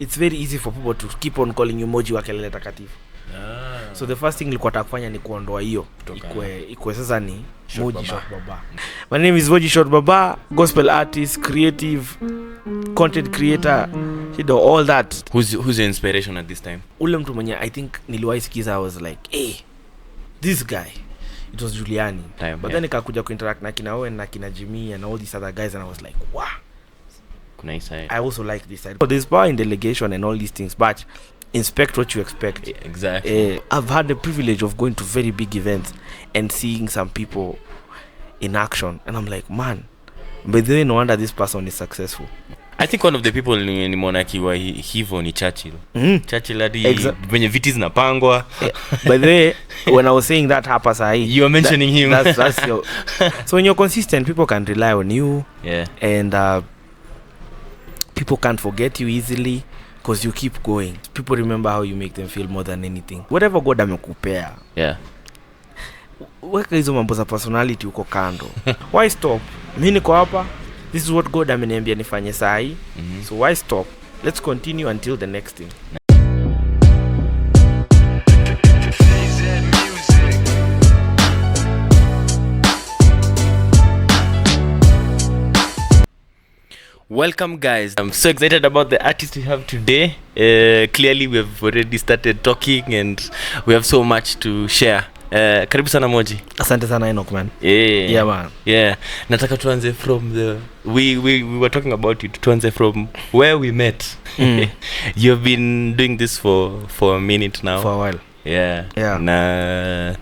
it's very easy for people to keep on calling you Moji wa kelele takatifu. So the first thing nilikuwa takufanya ni kuondoa hiyo ikwe sasa ni Moji ShortBabaa. My name is Moji ShortBabaa, gospel artist, creative, content creator, you know, all that. Who's your inspiration at this time? Ule mtu mwenye I think niliwahi sikiza, I was like, hey, this guy, it was Juliani. But then nikakuja kuinteract na kina Owen na kina Jimmy and all these other guys, and I was like, wow, nice. I also like this side. So there's power in delegation and all these things, but inspect what you expect. Exactly. I've had the privilege of going to very big events and seeing some people in action, and I'm like, man, but then no wonder this person is successful. I think one of the people ni monaki wa hivyo ni Churchill. Churchill hadi venye viti zinapangwa. By the way, when I was saying that hapa sahi, you are mentioning him. That's your, so when you're consistent, people can rely on you. Yeah. And people can't forget you easily because you keep going. People remember how you make them feel more than anything. Whatever God amekupea. Yeah. Weka hizo mambo za personality uko kando. Why stop? Mimi niko hapa. This is what God ameniambia nifanye sahi. So why stop? Let's continue until the next thing. Welcome guys. I'm so excited about the artist we have today. Clearly we have already started talking and we have so much to share. Karibu sana Moji. Asante sana Enoque, man. Yeah man. Yeah. Nataka tuanze from the we were talking about it. Tuanze from where we met. You've been doing this for a minute now. For a while. Yeah. Na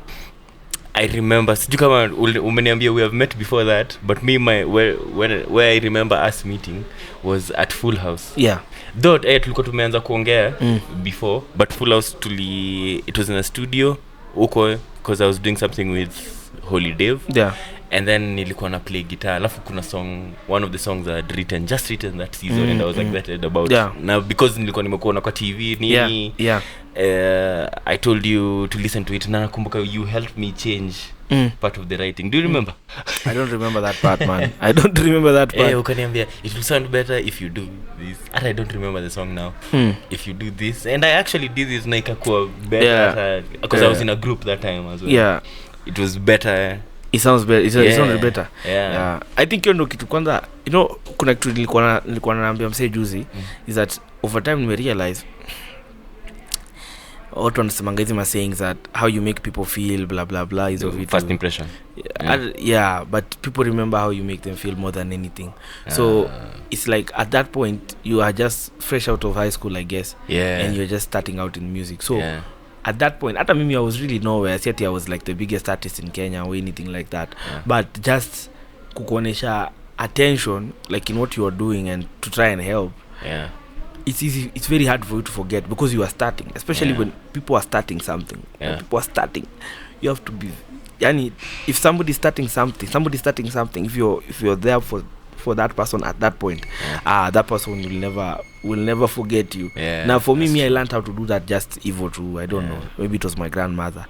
I remember siju kama umeniambia we have met before that, but where I remember us meeting was at Full House. Yeah. Though tulikuwa tumeanza kuongea before, but Full House it was in a studio uko because I was doing something with Holy Dave. Yeah. And then nilikuwa na play guitar. Alafu kuna one of the songs I had written that season, and I was excited about. Yeah. Now because nilikuwa nimekuona kwa TV nini. Yeah. I told you to listen to it. Na nakumbuka you helped me change part of the writing. Do you remember? I don't remember that part, man. I don't remember that part. Ukaniambia it will sound better if you do this. And I don't remember the song now. If you do this, and I actually did this na ikakuwa better because I was in a group that time as well. Yeah. It was better. It sounds better. It sounded better. Yeah. I think you know kitu kwanza, you know, kuna kitu nilikuwa naambia msee juzi is that over time we realize watu wanasemanga hizi sayings that how you make people feel blah blah blah is of it. First impression. Yeah, but people remember how you make them feel more than anything. So it's like at that point you are just fresh out of high school, I guess. Yeah. And you're just starting out in music. So at that point, hata mimi I was really nowhere. I was like the biggest artist in Kenya or anything like that. But just kukuonesha attention like in what you are doing and to try and help. Yeah. It's easy. It's very hard for you to forget because you are starting, especially when people are starting something. When people are starting, you have to be. Yani, if somebody's starting something. If you're there for that person at that point, that person will never forget you. Now for me I learned how to do that just too. I don't know, maybe it was my grandmother,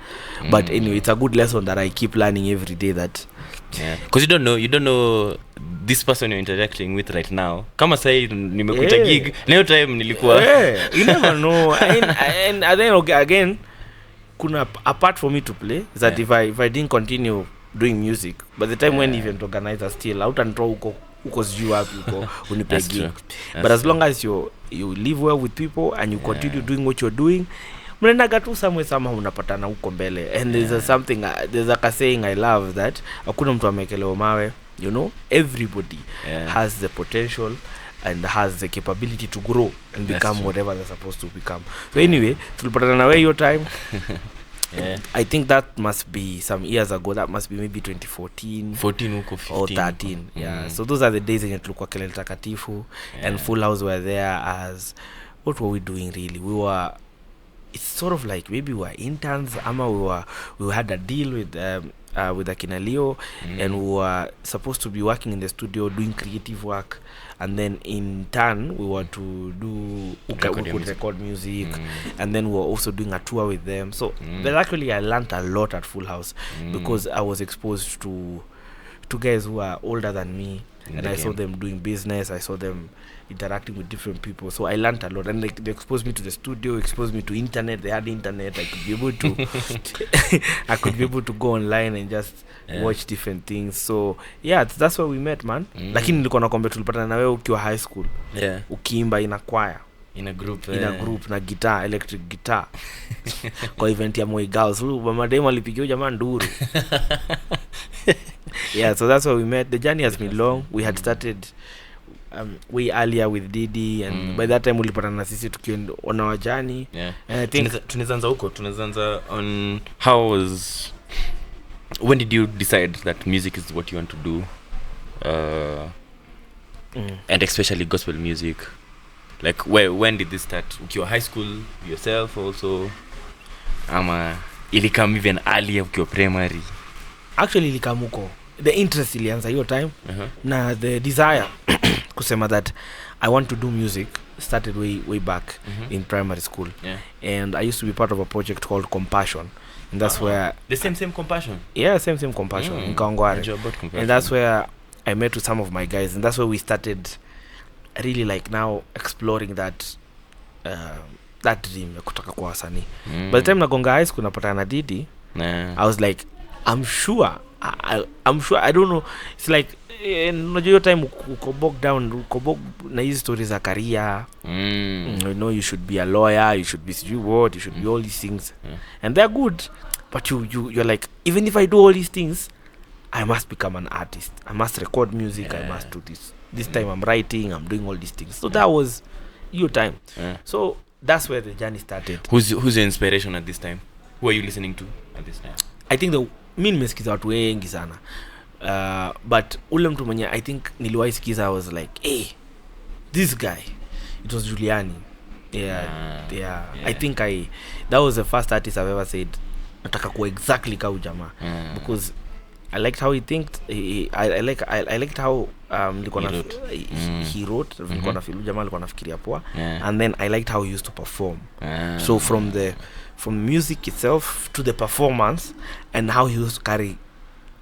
but anyway, it's a good lesson that I keep learning every day. That because you don't know this person you're interacting with right now. Kama say nimekuita gig leo time nilikuwa you never know. and then again kuna a part for me to play is that if I didn't continue doing music, by the time when event organizer still out and throw uko sijui wapi uko unipe gig. But as long as you live well with people and you continue doing what you're doing, mnaendaga tu somehow unapatana huko mbele. And there's a saying I love that hakuna mtu amekelewa mawe, you know, everybody has the potential and has the capability to grow and become whatever they're supposed to become. So anyway, tulipatana na wewe your time. I think that must be some years ago. That must be maybe 2014 or 13. So those are the days when tulikuwa kelele takatifu and Full House were there as what were we doing really? It's sort of like maybe we were interns ama we had a deal with Akina Leo, and we were supposed to be working in the studio doing creative work, and then in turn we were to record music, and then we were also doing a tour with them. So but actually I learned a lot at Full House because I was exposed to guys who are older than me and I saw them doing business. I saw them interacting with different people. So I learned a lot, and they exposed me to the studio, exposed me to internet. They had internet. I could be able to, I could be able to go online and just watch different things. So yeah, that's where we met, man. Lakini nilikuwa nakwambia tulipatana na wewe ukiwa high school. Yeah. Ukiimba in a choir. In a group na guitar, electric guitar. Kwa event ya Moi Girls. Mama Demo alipigia jamaa nduru. Yeah, so that's where we met. The journey has been long. We had started way earlier with Didi, and by that time ulipatana na sisi tukiwa on our journey. Yeah. And I think tunaanza on when did you decide that music is what you want to do? And especially gospel music. Like when did this start? Ukiwa high school yourself also? Ama ilikam even earlier ukiwa primary? Actually ilikamuko. The interest ilianza hiyo time. Na the desire kusema that I want to do music started way back in primary school. Yeah. And I used to be part of a project called Compassion. And that's where the same Compassion. Yeah, same Compassion in Kawangware. And that's where I met with some of my guys, and that's where we started really like now exploring that dream ya kutaka kuwa wasanii. By the time nagonga high school napatana na Didi, I was like, I'm sure I don't know, it's like unajua hiyo time uko bog down, na hizi stories za career. You know, you should be a lawyer, you should be what, you should be all these things, and they're good, but you're like, even if I do all these things, I must become an artist, I must record music, I must do this time I'm writing, I'm doing all these things. So that was your time. So that's where the journey started. Who's your inspiration at this time? Who are you listening to at this time? I think mi nimesikiza watu wengi sana, but ule mtu mwenye I think niliwahi sikiza, I was like, hey, this guy, it was Juliani. Yeah. I think that was the first artist I've ever said nataka kuwa exactly kau jamaa, because I liked how he thinked. I liked how he wrote. Nilikuwa na feel jamaa alikuwa anafikiria poa. And then I liked how he used to perform. So from music itself to the performance, and how he used to carry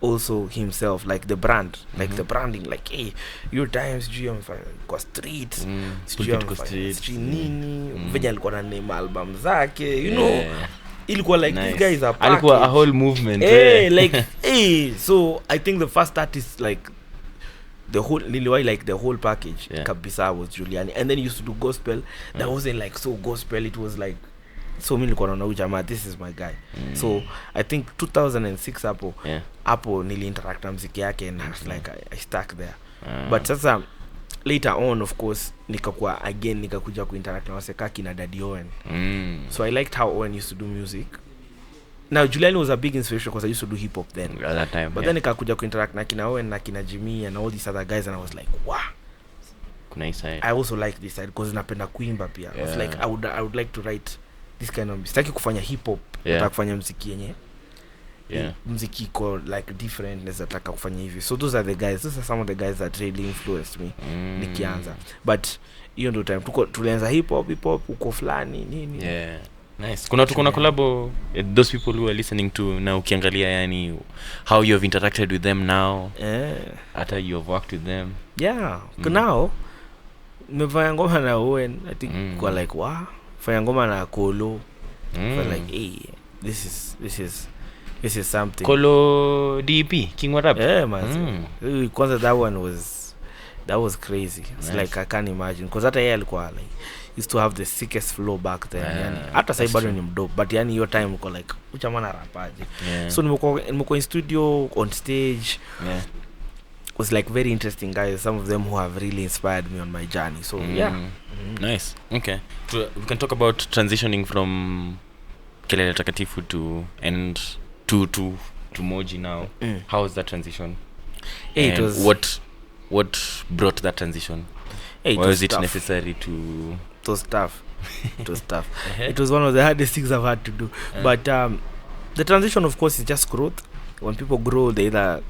also himself, like the brand, like the branding, like, hey, your times kwa street, street nini, venye alikuwa na name album zake, you know. Ilikuwa like these guys are packaged. Alikuwa a whole movement. Like so I think the first artist, like the whole package kabisa was Juliani. And then he used to do gospel that wasn't like so gospel, it was like so mimi nilikuwa naona jamaa, this is my guy. So I think 2006 hapo nili interact na muziki yake, and like I stuck there. But sasa later on, of course, nikakuja kuinteract na wasekaki na Daddy Owen. So I liked how Owen used to do music. Now Juliani was a big inspiration because I used to do hip hop then at that time. But then nikakuja kuinteract na kina Owen na kina Jimmy and all these other guys, and I was like, wow, nice side. I also like this side because napenda kuimba pia. I was like, I would like to write this kind of, sitaki kufanya hip hop, nataka kufanya muziki yenye muziki iko like different, nataka kufanya hivi. So those are some of the guys that really influenced me nikianza. But hiyo ndio time tulianza hip hop uko fulani nini. Nice. Kuna collabo those people who are listening to now, ukiangalia yani how you have interacted with them now, after you have worked with them. Now nimefanya ngoma na Owen, I think kwa like wow, fanya ngoma na Kolo, for like, hey, this is something. Kolo DP King What Up. Man. Kwanza that was crazy. It's like I can't imagine, because hata yeye alikuwa like used to have the sickest flow back then. Yani hata sasa bado ni mdope, but yani your time uko like uchamana rapaje. So nimekuwa in studio, on stage. It was like very interesting guys, some of them who have really inspired me on my journey. So nice. Okay, we can talk about transitioning from Kelele Takatifu to Moji now. How was that transition? It was what brought that transition? Why was it necessary to? It was tough. It was one of the hardest things I've had to do. But the transition, of course, is just growth. When people grow, they either,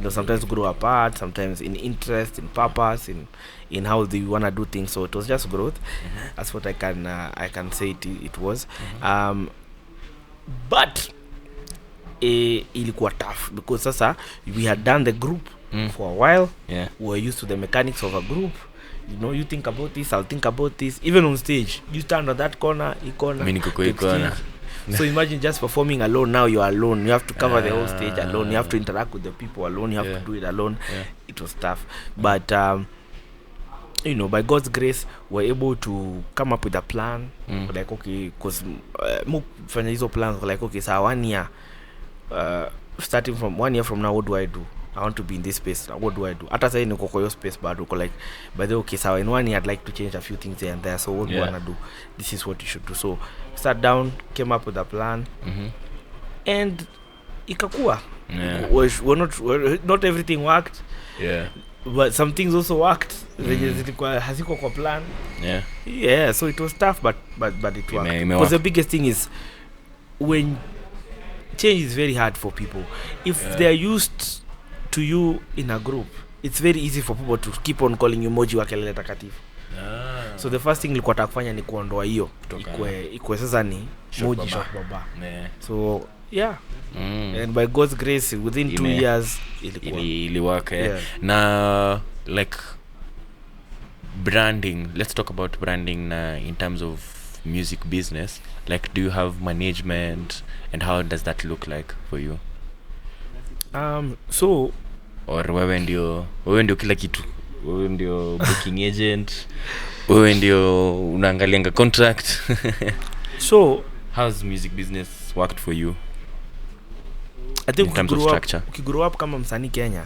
sometimes grow apart, sometimes in interest, in purpose, in how they want to do things. So it was just growth. That's what I can say it was. But ilikuwa tough because sasa we had done the group for a while. Yeah. We were used to the mechanics of a group. You know, you think about this, I'll think about this. Even on stage, you stand on that corner, corner. So imagine just performing alone. Now you are alone. You have to cover the whole stage alone. You have to interact with the people alone. You have to do it alone. Yeah. It was tough. But you know, by God's grace, we're able to come up with a plan. Like, okay, because from these plans, like, okay, so 1 year, starting from 1 year from now, what do I do? I want to be in this space. What do I do? After saying no space, but like, by the okay, so in 1 year I'd like to change a few things here and there. So what do you wanna do? This is what you should do. So sat down, came up with a plan, and ikakua. Not everything worked. Yeah. But some things also worked. Haziko kwa plan. Yeah. Yeah. So it was tough, but it worked. Because the biggest thing is when change is very hard for people. If they're used to you in a group, it's very easy for people to keep on calling you Moji wa kelele takatifu. So the first thing nilikuwa takufanya ni kuondoa hiyo ikwe sasa ni Moji ShortBabaa. So yeah. And by God's grace within 2 years iliwaka. Na like branding, let's talk about branding in terms of music business. Like, do you have management and how does that look like for you? So or wewe ndio kila kitu, wewe ndio booking agent, wewe ndio unaangalianga contract. So how's music business worked for you? I think in terms of structure, if you grow up kama msanii Kenya,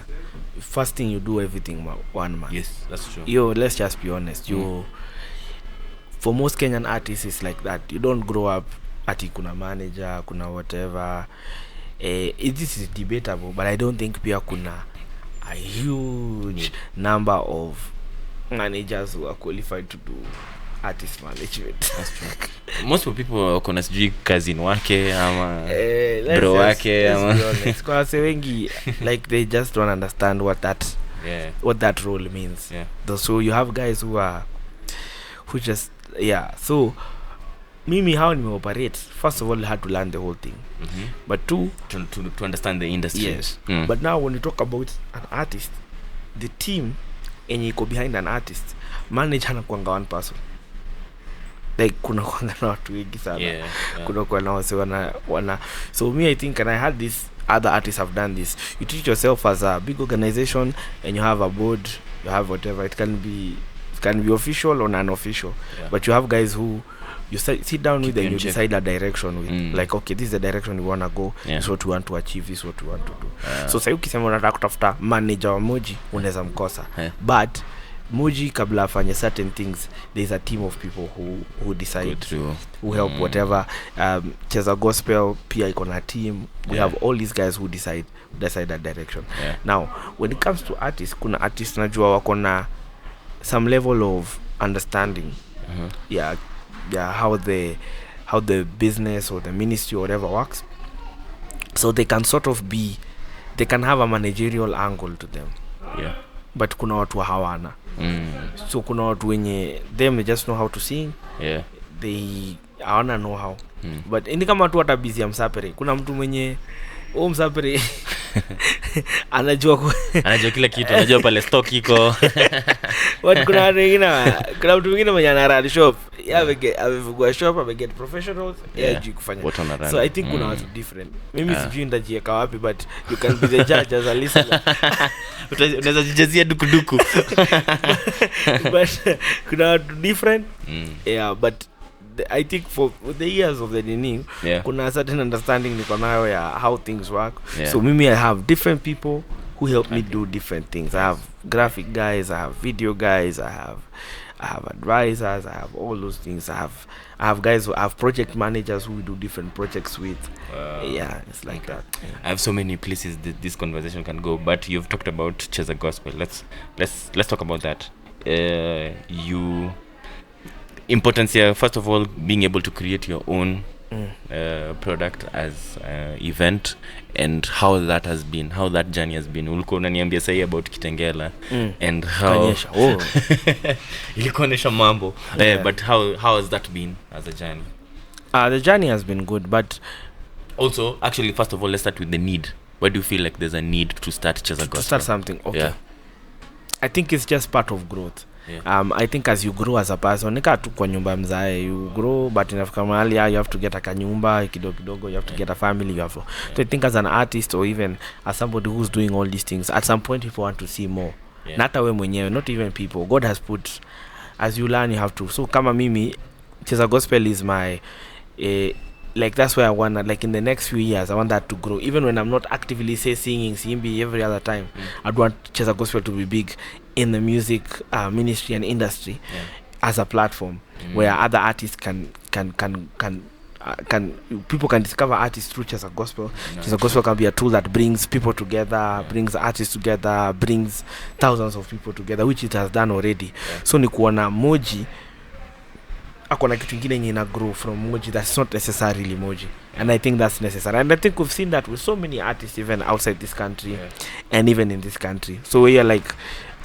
first thing you do everything one man. Yes, that's true. Let's just be honest. For most Kenyan artists it's like that. You don't grow up ati kuna manager, kuna whatever. This is debatable, but I don't think pia kuna a huge number of managers who are qualified to do artist management. That's true. Most of people wako na sijui cousin wake ama bro wake ama kwa wengi like they just don't understand what that role means. So you have guys who just so mimi how nime operate, first of all I had to learn the whole thing, but two to understand the industry. Yes. But now when you talk about an artist, the team enye iko behind an artist, manager anakuanga one person. Like kuna kuanga na watu wengi sana. Kuna kwa na wase wana so me I think, and I had this, other artists have done this, you treat yourself as a big organization and you have a board, you have whatever, it can be official or non-official, but you have guys who you sit down with and you decide a direction with, like, okay, this is the direction we want to go, this is what we want to achieve, this is what we want to do. So sasa ukisema unataka kutafuta manager wa Moji unaweza mkosa, but Moji kabla afanye certain things, there's a team of people who decide, who help whatever. Cheza Gospel pia iko na team. We have all these guys who decide that direction. Now when it comes to artists, kuna artists najua wako na some level of understanding how the business or the ministry or whatever works, so they can sort of they can have a managerial angle to them. But kuna watu hawana. So kuna watu wenye they just know how to sing. They hawana know how. But ni kama watu hata busy msapere, kuna mtu mwenye msapere anajua kila kitu, anajua pale stock iko. What kuna mtu mwingine mwenye ana run shop, amefungua shop, ameget professionals, kufanya. So I think kuna watu different. Mimi sijui ndajieka wapi, but you can be the judge as a listener. Unaweza jijazia dukuduku. But kuna watu different. But I think for the years of the Nini, kuna certain understanding niko nayo ya how things work. So mimi I have different people who help me do different things. I have graphic guys, I have video guys, I have advisors, I have all those things. I have guys who have project managers who we do different projects with. It's like that. I have so many places that this conversation can go, but you've talked about Cheza Gospel. Let's talk about that. Importance here, first of all, being able to create your own product as event, and how that journey has been. Ulikuwa unaniambia sahi about Kitengela and how ilikuonesha mambo, but how has that been as a journey? The journey has been good, but Also, actually, first of all, let's start with the need. Why do you feel like there's a need to start Cheza Gospel? To start something, okay. Yeah. I think it's just part of growth. Yeah. I think as you grow as a person, nika tu kwa nyumba mzae, you grow, but inafika mahali you have to get a kanyumba kidogo, you have to get a family, you have to. So I think as an artist or even as somebody who's doing all these things, at some point people want to see more. Yeah. Not we mwenyewe, not even people. God has put, as you learn, you have to. So kama mimi, Cheza Gospel is my, like that's where I wanna, like in the next few years, I want that to grow. Even when I'm not actively singing Simbi every other time, I'd want Cheza Gospel to be big in the music ministry and industry as a platform where other artists can people can discover artists through Cheza Gospel. Cheza Gospel can be a tool that brings people together, brings artists together, brings thousands of people together, which it has done already. So ni kuona Moji akona kitu kingine yenye ina grow from Moji that's not necessarily Moji, and I think that's necessary, and I think we've seen that with so many artists even outside this country and even in this country. So we are like,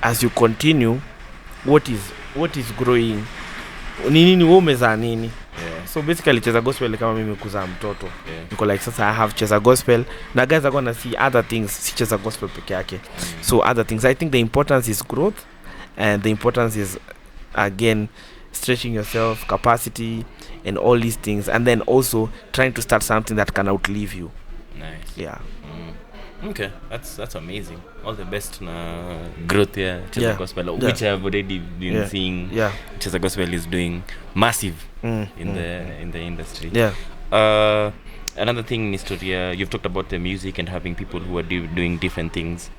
as you continue, what is growing, nini umeza nini. So basically Cheza Gospel kama mimi kuzaa mtoto niko like sasa I have Cheza Gospel na guys are gonna see other things, si Cheza Gospel peke yake. So other things, I think the importance is growth, and the importance is again stretching yourself, capacity, and all these things, and then also trying to start something that can outlive you. Nice. Yeah. Okay, that's amazing. All the best na growth here, Cheza Gospel, which I have already been seeing. Yeah. Cheza Gospel is doing massive in the industry. Yeah. Another thing, Nistoria, you've talked about the music and having people who are doing different things,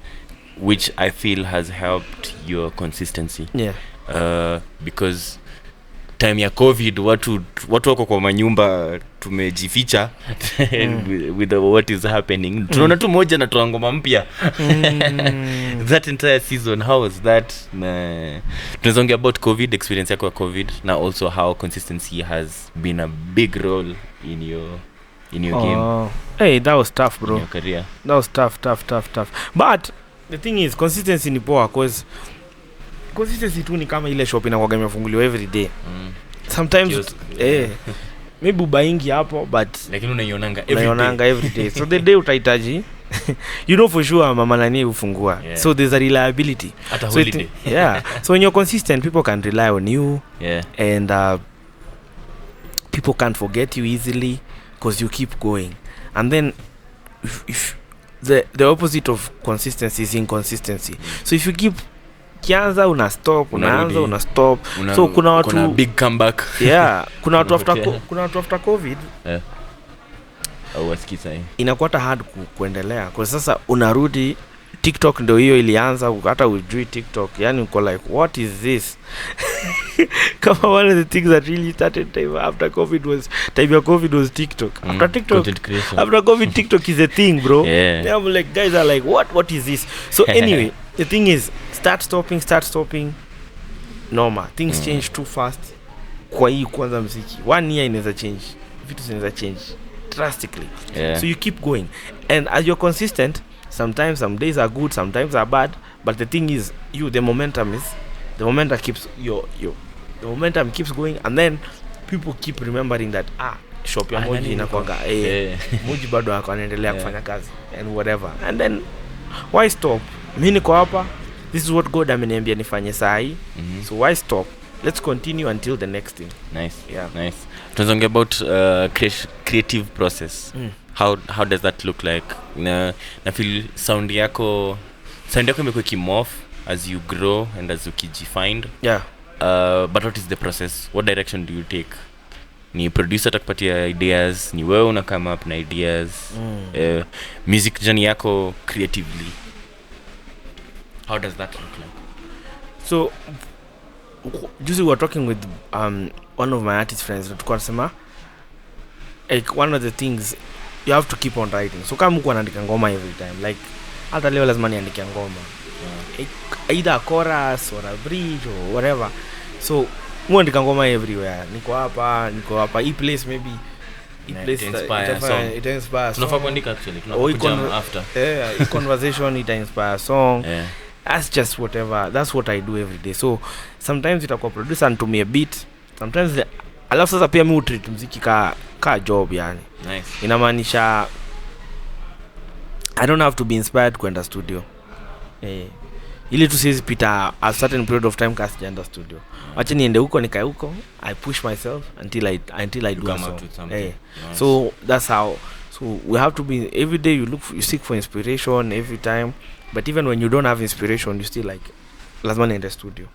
which I feel has helped your consistency. Yeah. Because time ya COVID watu wako kwa manyumba tumejificha with what is happening. Tunaona tu moja na toa ngoma mpya. That entire season, how was that? Tunazongea about COVID, experience yako ya COVID, na also how consistency has been a big role in your game. Hey, that was tough, bro. In your career. That was tough. But the thing is, consistency ni poa, cause consistency tu ni kama ile shop inakuwa imefunguliwa every day. Sometimes maybe ubaingi hapo, but lakini unaionanga every day. So the day utahitaji you know for sure mama nani ufungua. So there's a reliability. At a holiday. So when you're consistent, people can rely on you. And people can't forget you easily because you keep going. And then if the opposite of consistency is inconsistency. So if you keep kianza una stop, unaanza una stop. So kuna watu big comeback. Kuna watu after COVID. Au wasikisa inakuwa hard kuendelea kwa sasa. Unarudi TikTok ndio hiyo ilianza, hata ujui TikTok, yani uko like what is this? Kama one of the things that really started time after COVID was TikTok. After COVID TikTok is a thing, bro. I'm like, guys are like what is this? So anyway, the thing is start stopping. Normal things change too fast. Kwa hii kwanza muziki 1 year inaweza change, vitu zinaweza change drastically. So you keep going, and as you're consistent, sometimes some days are good, sometimes are bad, but the thing is the momentum keeps the momentum keeps going, and then people keep remembering that shop ya Moji inakwanga Moji bado anaendelea kufanya kazi and whatever, and then why stop? Mimi niko hapa, this is what God ameniambia nifanye sahi. So why stop? Let's continue until the next thing. Nice. Tunazongea about creative process. How does that look like? Na feel sound yako imekuwa kimorph as you grow and as you find. But what is the process? What direction do you take? Ni producer atakupatia ideas, ni wewe una come up na ideas. Music journey yako creatively, how does that look like? So usually we were talking with one of my artist friends, tukua nasema like one of the things you have to keep on writing. So kama mko anaandika ngoma every time, like hata leo lazima niandike ngoma, either a chorus or a bridge or whatever. So muandika ngoma everywhere, niko hapa hii place, maybe it inspire tunafaa kuandika actually, tunafaa after conversation it inspire song. That's just whatever, that's what I do every day. So sometimes itakuwa producer and to me a beat, sometimes alafu sasa pia mimi utreat muziki ka job yani. Nice. Inamaanisha I don't have to be inspired kwenda studio. Ili tu siwezi pita a certain period of time kasi janda studio. Wacha niende huko nikae huko, I push myself until I do something. Nice. So that's how. So we have to be every day you seek for inspiration every time, but even when you don't have inspiration you still like lazima niende studio.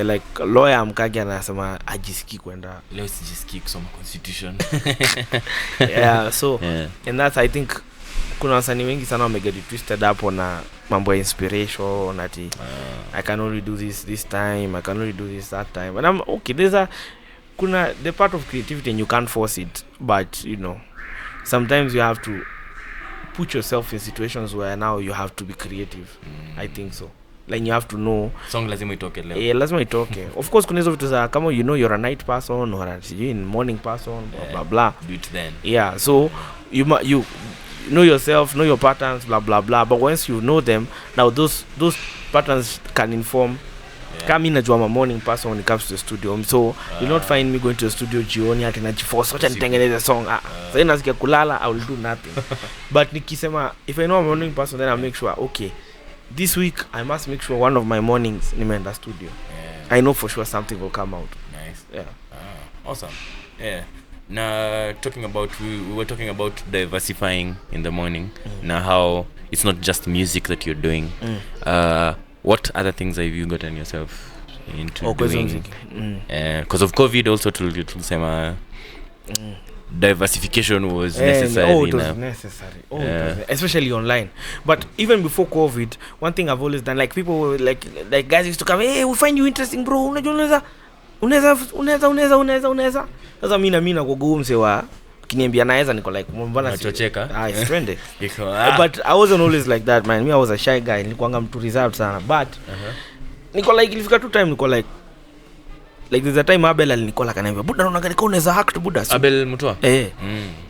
Like lawyer mkage anasema ajisikii kwenda leo sijisikii kusoma constitution. So and that's I think kuna wasanii wengi sana wameget twisted up na mambo ya inspiration ati I can only do this time, I can only do this that time, and I'm okay. Kuna the part of creativity and you can't force it, but you know sometimes you have to put yourself in situations where now you have to be creative. I think so. Like you have to know song lazima itoke leo. Lazima itoke. Of course kuna hizo vitu za kama you know you're a night person or a morning person, blah blah. Do it then. Yeah, so you know yourself, know your patterns, blah blah blah, but once you know them, now those patterns can inform. Kama mimi najua morning person when it comes to the studio, so you'll not find me going to the studio jioni ati najiforce wacha nitengeneze song. Sasa nasikia kulala, I will do nothing. But nikisema if I know I'm a morning person, then I make sure okay, this week I must make sure one of my mornings nimeenda studio. I know for sure something will come out. Nice. Yeah. Awesome. Yeah. Now talking about we were talking about diversifying in the morning. Now how it's not just music that you're doing. What other things have you gotten yourself into doing? Because of COVID also to say diversification was necessary. It was necessary. Especially online. But even before COVID, one thing I've always done, like people were like guys used to come, hey, we find you interesting, bro. Unaweza. Sasa mimi na gogo msewa kiniambia naweza niko like mbona nachocheka. It's trendy. But I wasn't always like that, man. Me I was a shy guy. Nilikuwa mtu reserved sana. But niko like ilifika tu time niko like there's a time Abel alinikola kaniambia buda unaona gani unaweza hack tu buda. Abel Mutua?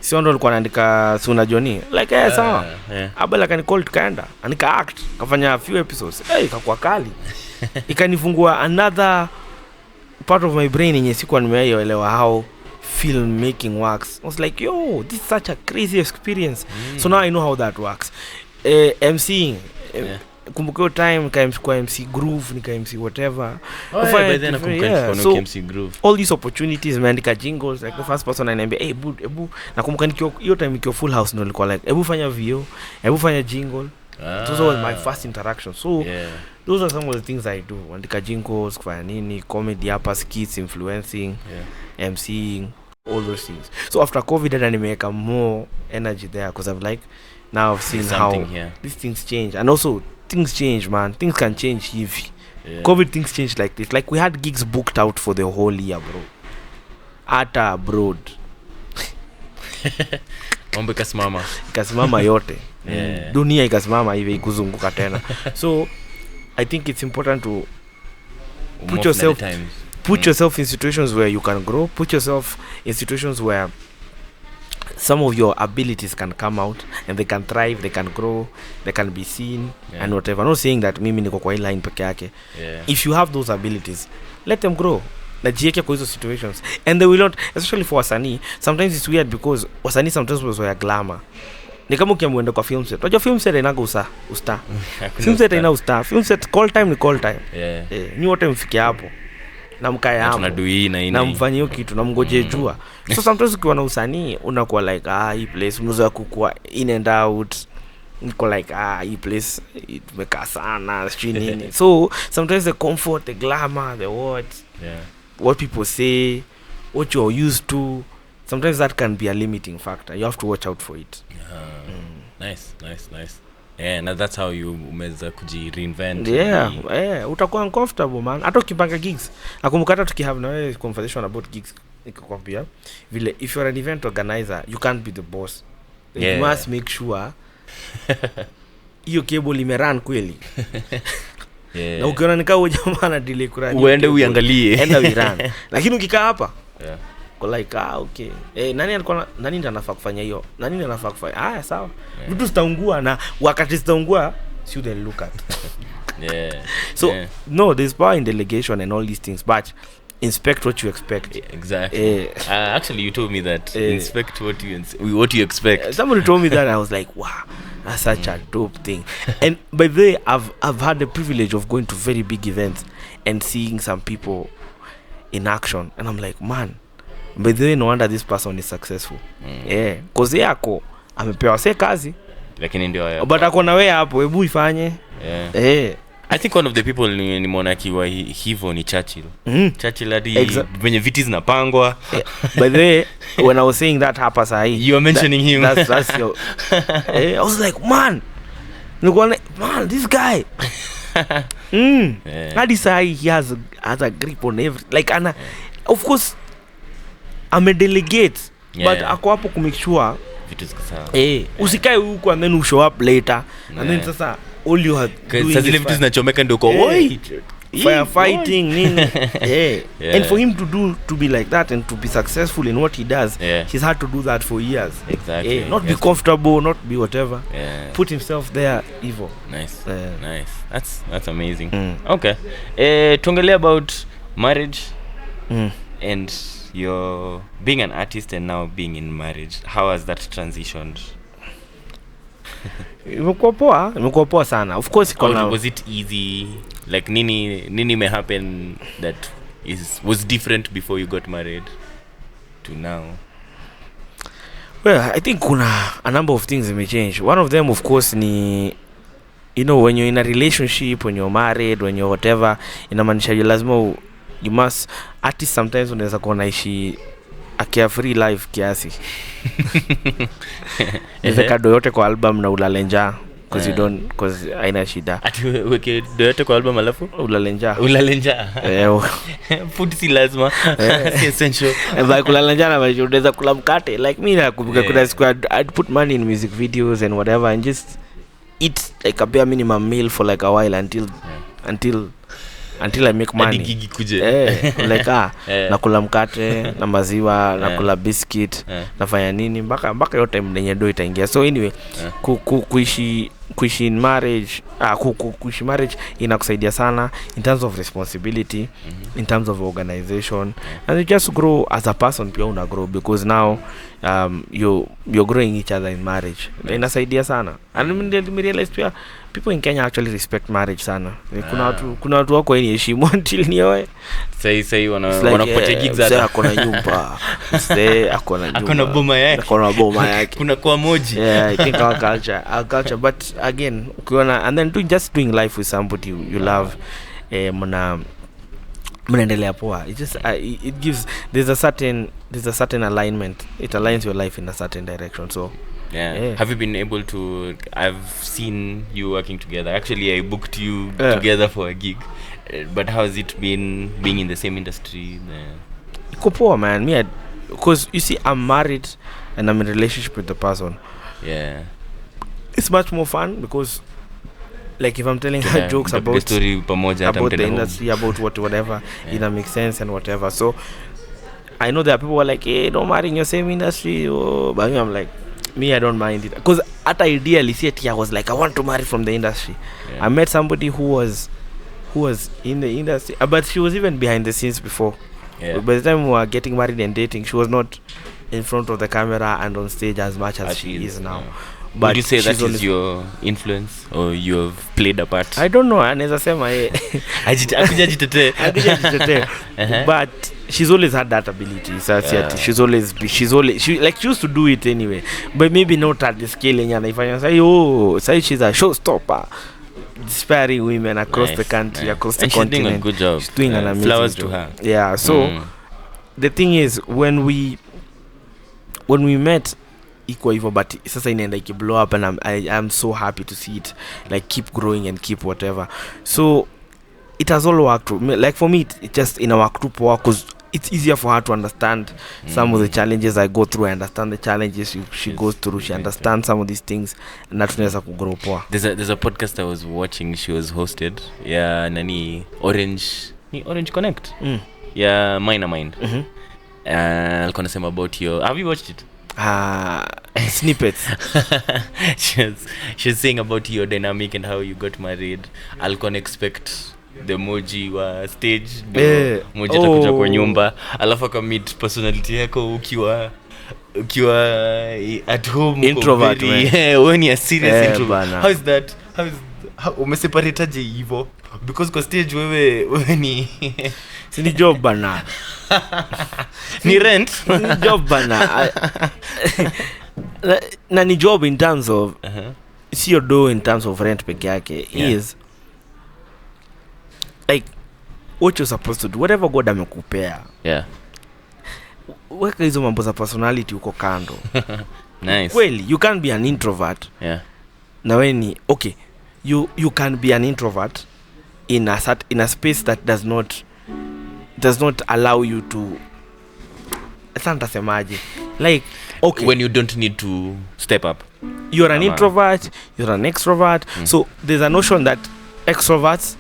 Sio ndo alikuwa anaandika Suna Johnny. Like sawa. Abel akanicall tukaenda. Anika act. Kafanya a few episodes. Ikakuwa kali. Ikanifungua another part of my brain yenye sikuwa nimeelewa how filmmaking works. I was like, yo, this is such a crazy experience. So now I know how that works. MCing. Kumbuka time kwa MC Groove, nika MC whatever. By then so MC Groove. All these opportunities, meandika jingles, like the first person ananiambia, hey, ebu nakumbuka hiyo time nikiwa Full House ndio nilikuwa like, ebu fanya video, ebu fanya jingle. Those was my first interaction. So those are some of the things I do. Andika jingles, kufanya nini, comedy hapa, skits, influencing, MCing, all those things. So after COVID then I make more energy there because I'm like now I've seen how these things change, and also things change, man. Things can change if COVID things change like this. Like we had gigs booked out for the whole year, bro. Ata abroad. Mambo ikasimama yote. Dunia ikasimama hivi kuzunguka tena. So I think it's important to put yourself in situations where you can grow, put yourself in situations where some of your abilities can come out and they can thrive, they can grow, they can be seen and whatever. I'm not saying that mimi niko kwa line peke yake. If you have those abilities, let them grow. Najieke kwa hizo situations and they will not, especially for wasanii. Sometimes it's weird because wasanii sometimes was ya glamour. Ni kama ukiamwenda kwa film set. Unajua film set inaga usta. Film set ina usta. Film set call time ni call time. Ni wote mfikia hapo. Na mkae hapo. Na mfanye hiyo kitu na mngoje jua. So sometimes ukiwa na usanii unakuwa like hii place mnaweza kukua in and out. Niko like hii place imekaa sana nini. So sometimes the comfort, the glamour, the what people say, what you're used to, sometimes that can be a limiting factor. You have to watch out for it. Nice. Yeah, now that's how you umeweza reinvent. Utakuwa uncomfortable, man. Hata ukipanga gigs. Nakumbuka hata tukihave na wewe conversation about gigs, nikakwambia vile if you're an event organizer, you can't be the boss. You must make sure hiyo cable imerun kweli. Na ukiona nikao jamaa na delay kurani, uende uangalie. Enda wirun. Lakini ukikaa hapa kwa like okay. Nani ndiye anafaa kufanya hiyo? Nani ndiye anafaa kufanya? Sawa. Vitu zitaungua na wakati zitaungua, you then look at. So no, there's power in delegation and all these things, but inspect what you expect. Exactly. Actually, you told me that inspect what you expect. Somebody told me that. I was like, wow, that's such a dope thing. And by the way, I've had the privilege of going to very big events and seeing some people in action, and I'm like, man, by the way, no wonder this person is successful. Cause yako amepewa se kazi, lakini ndio but akona wewe hapo, hebu ifanye. I think one of the people nimeona akiwa hivyo ni Churchill. Churchill hadi venye viti zinapangwa. By the way, when I was saying that hapa sahi, you were mentioning him. That's your I was like, man, this guy. Hadi sahi he has a grip on everything. Like of course I'm a delegate, but ako hapo kumake sure vitu ziko sawa. Usikae huko and then you show up later and then sasa all you have doing sasa zile vitu zinachomeka ndio kwa firefighting nini. And for him to be like that and to be successful in what he does, he's had to do that for years. Exactly. Not be comfortable, not be whatever. Put himself there evil. Nice. That's amazing. Okay. Tuongelee about marriage and your being an artist and now being in marriage. How has that transitioned? Imekuwa poa sana. Of course was it easy? Like nini may happen that was different before you got married to now? Well, I think kuna a number of things may change. One of them, of course, ni when you're in a relationship, when you're married, when you're whatever, inamaanisha lazima you must artists sometimes unaweza kuwa naishi a carefree life kiasi. Kado yote kwa album na ulalenja cause haina shida. Ati weke yote kwa album alafu ulalenja. Food si lazima. Si essential. Like ulalenja na maisha unaweza kula mkate. Like me nakumbuka kuna siku I'd put money in music videos and whatever and just eat like a bare minimum meal for like a while until I make money. Gigi kuje. Like nakula mkate na maziwa, nakula biscuit, nafanya nini mpaka yote mdenye do itaingia. So anyway, kuishi in marriage, kuishi marriage inakusaidia sana in terms of responsibility, in terms of organization, and you just grow as a person. Pia una grow because now you're growing each other in marriage. Inasaidia sana. And I realized pia people in Kenya actually respect marriage sana. Kuna watu wako ni heshima until nioe. Say wanakupatia gigs hata akona nyumba. Akona boma yake. Kuna kwa Moji. I think our culture, but again ukiona and then doing life with somebody you love, mnaendelea poa. It just it gives there's a certain alignment. It aligns your life in a certain direction. So have you been able to? I've seen you working together. Actually, I booked you together for a gig. But how has it been being in the same industry? Iko poa, man. Because you see, I'm married and I'm in a relationship with the person. It's much more fun because, like, if I'm telling her jokes about the story, about the industry, about whatever, it makes sense and whatever. So I know there are people who are like, hey, don't marry in your same industry. But I'm like, me, I don't mind it. Because at ideally, I was like, I want to marry from the industry. I met somebody who was in the industry, but she was even behind the scenes before. By the time we were getting married and dating, she was not in front of the camera and on stage as much as she is now. But would you say that is your influence or you have played a part? I don't know. Anaweza sema akujajitetee. But she's always had that ability. So she used to do it anyway, but maybe not at the scale yenye anaifanya. Say she's a showstopper, inspiring women across the country, across the continent. She's doing a good job. She's doing an amazing flowers job. To her. Yeah. So the thing is, when we met, iko hivyo, but sasa inaenda ikiblow up, and I'm so happy to see it like keep growing and keep whatever. So it has all worked. Like for me, it just in our group work, because it's easier for her to understand some of the challenges I go through. I understand the challenges she goes through. She understands some of these things, and that tunaweza kugrow poa. There's a podcast I was watching. She was hosted. Yeah, nani Orange Connect. Yeah, Minor Mind. Alikuwa nasema about your. Have you watched it? Snippets. She's saying about your dynamic and how you got married. Alikuwa expect the Moji wa stage Moji atakuja kwa nyumba alafu akamit personality yako ukiwa at home introvert when you are serious introvert. How umeseparate hivyo because kwa stage wewe ni sini job bana ni rent ni job bana na ni job in terms of see your do in terms of rent peke yake is like what you're supposed to do, whatever God amekupea. Weka hizo mambo za personality uko kando. Nice. Kweli, you can't be an introvert. Na weni okay, you can be an introvert in a space that does not allow you to semaje, like okay, when you don't need to step up. You're an introvert, you're an extrovert. So there's a notion that extroverts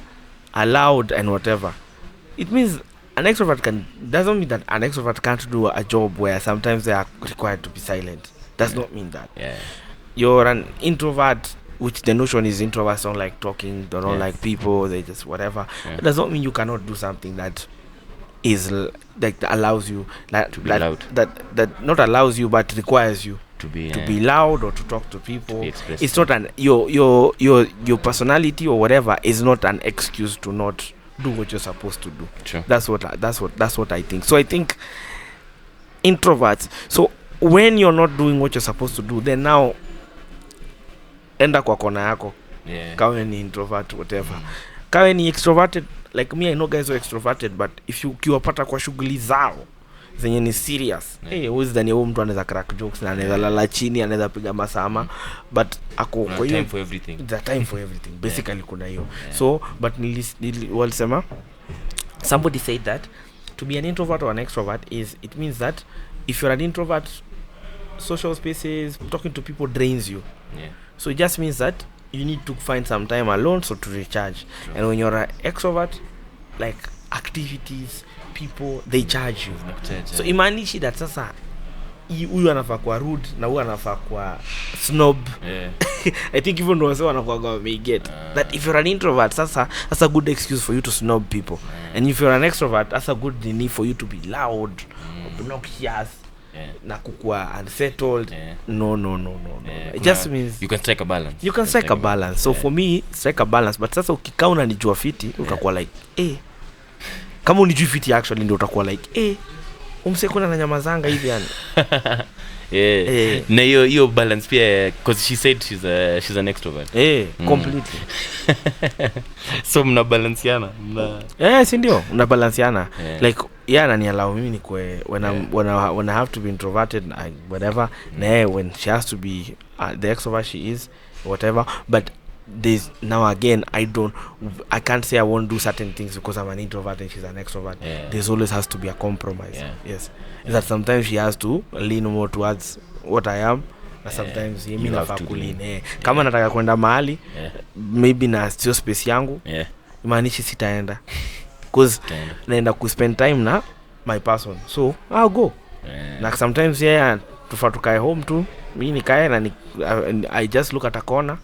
are loud and whatever. It means an extrovert doesn't mean that an extrovert can't do a job where sometimes they are required to be silent. Does not mean that. You're an introvert, which the notion is introverts don't like talking, they don't like people, they just whatever. It does not mean you cannot do something that is like that allows you to be loud. That not allows you but requires you to be loud or to talk to people. It's not an your personality or whatever is not an excuse to not do what you're supposed to do. Sure. That's what I think. So I think introverts, so when you're not doing what you're supposed to do, then now enda kwa kona yako. Kawe ni introvert whatever. Kawe ni extroverted, like me I know guys who are extroverted, but if you kiwapata kwa shughuli zao zenye ni serious, huwezi dhani huyu mtu anaweza crack jokes na anaweza lala chini, anaweza piga masama, but ako kwa time for everything. The time for everything basically kuna hiyo. So but walisema somebody said that to be an introvert or an extrovert it means that if you're an introvert, social spaces, talking to people drains you. So it just means that you need to find some time alone so to recharge. And when you're an extrovert, like activities, people, they charge you. So imanishi that sasa huyu anafaa kwa rude na huyu anafaa kwa snob. I think even though wanakuwa may get that if you're an introvert, sasa that's a good excuse for you to snob people. And if you're an extrovert, that's a good need for you to be loud, obnoxious, na kukua unsettled. No. It just means you can strike a balance. You can strike a balance. So for me, strike a balance. But sasa ukikaa unanijua fiti, utakuwa like kama unijui fiti actually ndio utakuwa like umsekuna na nyama zanga hivi yani. Na hiyo balance pia, because she said she's an extrovert. Completely. So mna balanceana. Si ndio una balanceana. Like anani allow mimi nikwe when I have to be introverted whatever, na when she has to be the extrovert she is whatever. But there's now again I can't say I won't do certain things because I'm an introvert and she's an extrovert. There's always has to be a compromise. Yes, that sometimes she has to lean more towards what I am, na sometimes mimi nafaa kuline kama nataka kwenda mahali maybe na sio space yangu, imanishi sitaenda because naenda ku spend time na my person, so I'll go. Na sometimes tufa tukae home tu, mimi nikae na I just look at a corner,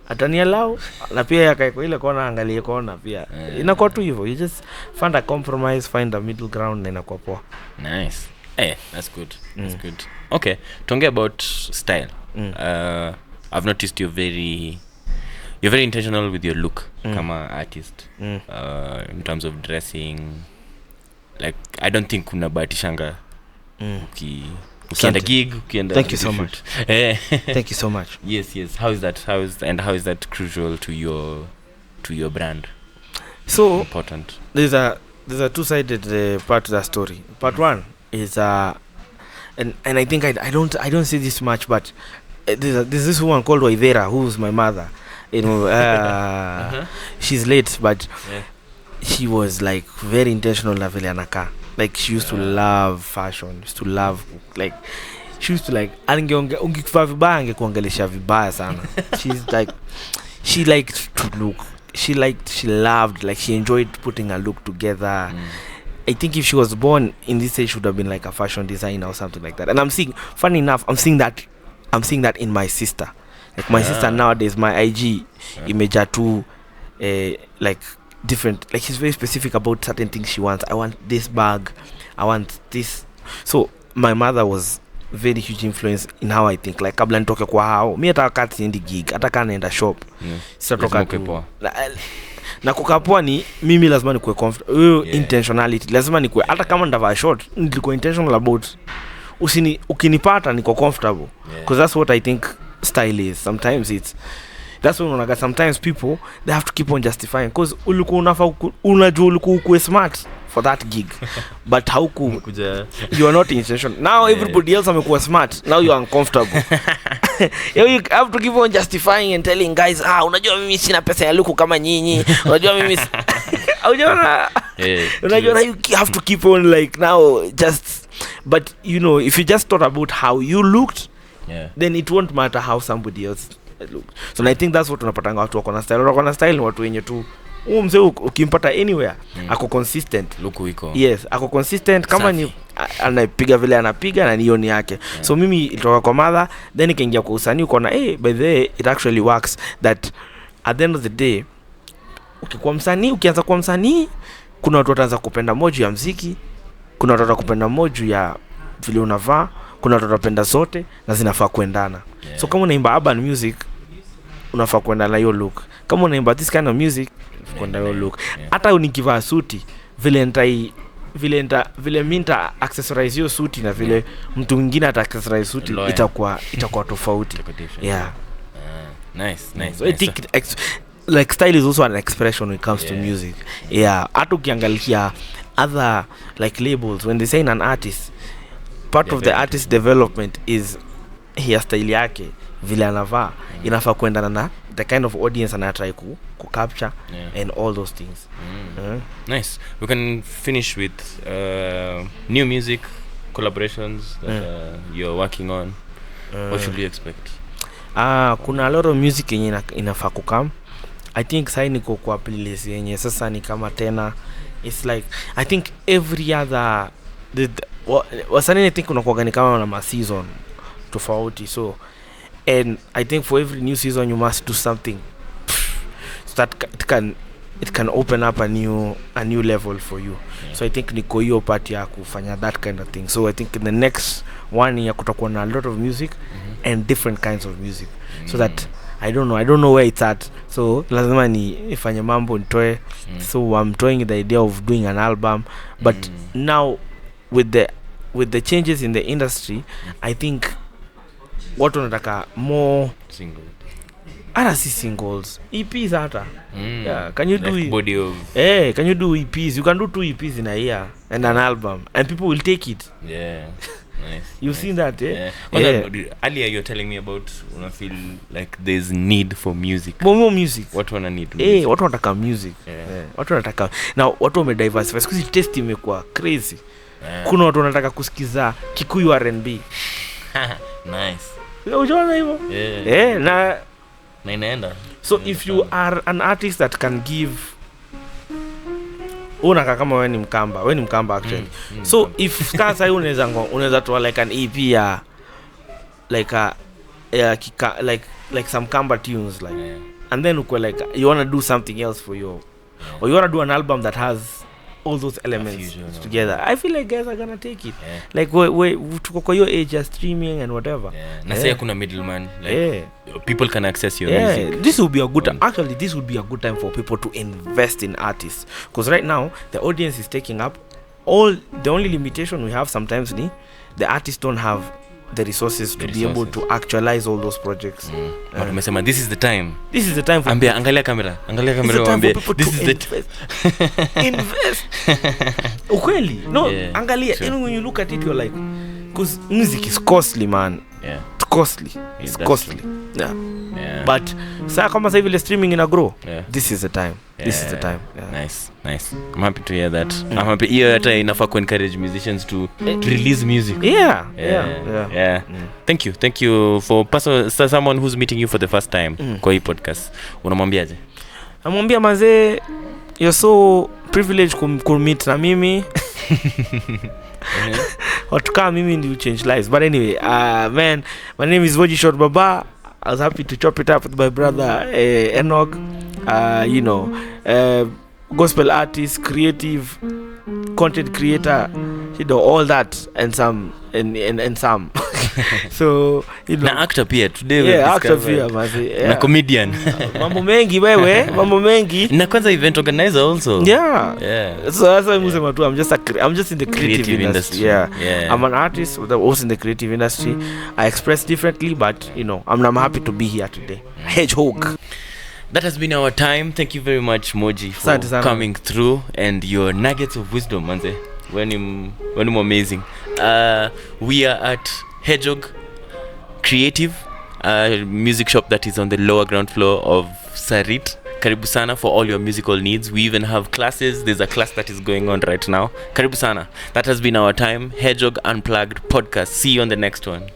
ataniallow na pia yakae kwa ile kona angalie kona pia. Inakuwa tu hivyo, you just find a compromise, find a middle ground na inakuwa poa. Nice. That's good. That's good. Okay, talking about style. I've noticed you're very intentional with your look kama artist. In terms of dressing, like I don't think kuna bahatishanga ukienda gig, ukienda. Thank you so much. Thank you so much. Yes. How is that crucial to your brand? So important. There's a two-sided part to that story. Part one is and I think I don't say this much, but there's this woman called Waivera who's my mother. She's late, but she was like very intentional na vile anakaa. Like she used to love fashion, used to love like she used to like ungekuvaa vibaya angekuongelesha vibaya sana. She's like she liked to look, she loved, like she enjoyed putting a look together. I think if she was born in this age, she would have been like a fashion designer or something like that. And I'm seeing that in my sister. Like my sister nowadays, my IG image too like different, like she's very specific about certain things she wants. I want this bag, I want this. So my mother was very huge influence in how I think. Like kabla nitoke kwa hao, mi hata wakati siendi gig, hata kana naenda shop, sitatoka tu na kukapoa. Ni mimi lazima nikuwe comfortable, intentionality lazima nikuwe, hata kama ndavaa short nilikuwa intentional about ukinipata niko comfortable, because that's what I think style is. Sometimes that's when unaga, sometimes people they have to keep on justifying, because ulikuwa unajua ulikuwa ukue smart for that gig but hauku you are not intentional. Now everybody else amekuwa smart, now you are uncomfortable. You have to keep on justifying and telling guys, unajua mimi sina pesa ya luku kama nyinyi, unajua mimi unajua you have to keep on like now just. But you know, if you just thought about how you looked, then it won't matter how somebody else looked. So I think that's what unapatanga watu wako na style, watu wenye tu mzee ukimpata anywhere ako consistent, luku iko. Yes, ako consistent kama ni anapiga vile anapiga na nioni yake. So mimi ilitoka kwa mother, then ikaingia kwa usanii, uko na by the way it actually works that at the end of the day ukikuwa msanii, ukianza kuwa msanii, kuna watu wataanza kupenda moja ya muziki, kuna watu watakupenda moja ya vile unavaa, kuna watu watapenda zote na zinafaa kuendana. So kama unaimba urban music unafaa kuenda na hiyo look, kama unaimba this kind of music kuenda hiyo look. Hata unikivaa suti vile minta accessorize hiyo suti na vile mtu mwingine ata accessorize suti itakuwa tofauti. Nice. So I think like style is also an expression when it comes to music. Hata ukiangalia other like labels, when they say an artist, part of the artist development is hairstyle yake, vile anavaa inafaa kuendana na the kind of audience anatry ku capture and all those things. Nice. We can finish with new music collaborations that you're working on. What should we expect? Kuna a lot of music yenye inafaa kukam. I think sai niko kwa playlist yenye sasa ni kama tena, it's like I think every other wasanii I think unakuwa ni kama na season tofauti. So and I think for every new season you must do something so that it can open up a new level for you. So I think niko hiyo part ya kufanya that kind of thing. So I think in the next 1 year kutakuwa na a lot of music and different kinds of music, so that I don't know where it's at. So lazima nifanye mambo nitoe. So I'm toying the idea of doing an album, but now with the changes in the industry, I think watu wanataka more single. Si singles, EPs hata. Can you like do body of can you do EPs? You can do 2 EPs in a year and an album and people will take it. Nice. You've seen that, Earlier you're telling me about when I feel like there's need for music. More music. Watu wana need music. Watu wanataka music. Watu wanataka. Now watu wamediversify. Because taste imekuwa crazy. Kuna watu wanataka kusikiza Kikuyu R&B. Nice. Unaona hivyo? Na inaenda. So if you are an artist that can give, unaka kama wewe ni mkamba actually. So if sasa unaweza toa like an EP ya like like some Kamba tunes like, and then uko like you want to do something else for your, or you want to do an album that has all those elements together. I feel like guys are gonna take it. Like we tuko kwa hiyo age ya streaming and whatever. Na sasa kuna middleman, like people can access your music. This would be a good actually this would be a good time for people to invest in artists, because right now the audience is taking up all. The only limitation we have sometimes the artists don't have the resources to be able to actualize all those projects. But umesema this is the time for angalia kamera waambie this is the time invest. Ukweli angalia, when you look at it you're like, because music is costly, man. It's costly. But sasa kama sasa hivi streaming ina grow, this is the time. Nice. I'm happy to hear that. I'm happy here hata inafaa ku encourage musicians to release music. Thank you for someone who's meeting you for the first time kwa hii podcast. Unamwambiaje? Namwambia mazee, you're so privileged meet na mimi. Watukaa mimi ndio change lives. But anyway, my name is Moji ShortBabaa. I was happy to chop it up with my brother Enoque. gospel artist, creative, content creator, all that and some and some. So na actor pia today actor pia na comedian. Mambo mengi wewe, mambo mengi. Na kwanza event organizer also. So as I'm saying, I'm just in the creative industry. I'm an artist also in the creative industry. I express differently, but I'm happy to be here today. Hedgehog. That has been our time. Thank you very much, Moji, for coming through and your nuggets of wisdom, manze. When you amazing. We are at Hedgehog Creative, a music shop that is on the lower ground floor of Sarit. Karibu sana for all your musical needs. We even have classes. There's a class that is going on right now. Karibu sana. That has been our time. Hedgehog Unplugged podcast. See you on the next one.